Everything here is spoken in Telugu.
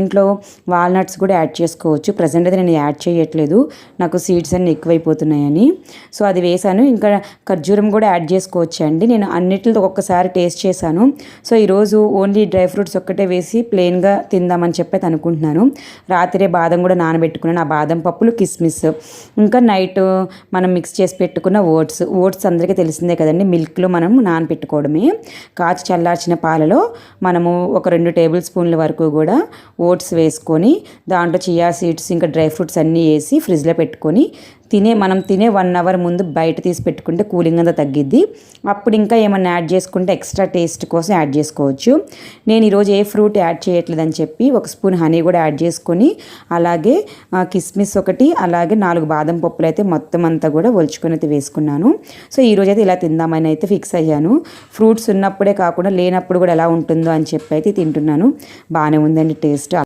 ఇంట్లో వాల్నట్స్ కూడా యాడ్ చేసుకోవచ్చు. ప్రజెంట్ అయితే నేను యాడ్ చేయట్లేదు, నాకు సీడ్స్ అన్నీ ఎక్కువైపోతున్నాయని. సో అది వేసాను. ఇంకా ఖర్జూరం కూడా యాడ్ చేసుకోవచ్చు అండి. నేను అన్నిటితో ఒక్కసారి టేస్ట్ చేశాను. సో ఈరోజు ఓన్లీ డ్రై ఫ్రూట్స్ ఒక్కటే వేసి ప్లెయిన్గా తిందామని చెప్పి అనుకుంటున్నాను. రాత్రే బాదం కూడా నానబెట్టుకున్నాను. ఆ బాదం పప్పులు, కిస్మిస్, ఇంకా నైట్ మనం మిక్స్ చేసి పెట్టుకున్న ఓట్స్ అందరికీ తెలిసిందే కదండి. మిల్క్లో మనం నానబెట్టుకోవడమే. కాచి చల్లార్చిన పాలలో మనము ఒక 2 టేబుల్ స్పూన్ల వరకు కూడా ఓట్స్ వేసుకొని దాంట్లో చియా సీడ్స్ ఇంకా డ్రై ఫ్రూట్స్ అన్నీ వేసి ఫ్రిడ్జ్లో పెట్టుకొని మనం తినే 1 అవర్ ముందు బయట తీసి పెట్టుకుంటే కూలింగ్ అంతా తగ్గిద్ది. అప్పుడు ఇంకా ఏమన్నా యాడ్ చేసుకుంటే ఎక్స్ట్రా టేస్ట్ కోసం యాడ్ చేసుకోవచ్చు. నేను ఈరోజు ఏ ఫ్రూట్ యాడ్ చేయట్లేదని చెప్పి 1 స్పూన్ హనీ కూడా యాడ్ చేసుకొని, అలాగే కిస్మిస్ ఒకటి, అలాగే 4 బాదం పప్పులు అయితే మొత్తం అంతా కూడా ఒలుచుకొని అయితే వేసుకున్నాను. సో ఈరోజు అయితే ఇలా తిందామని అయితే ఫిక్స్ అయ్యాను. ఫ్రూట్స్ ఉన్నప్పుడే కాకుండా లేనప్పుడు కూడా ఎలా ఉంటుందో అని చెప్పి అయితే తింటున్నాను. బాగానే ఉందండి టేస్ట్.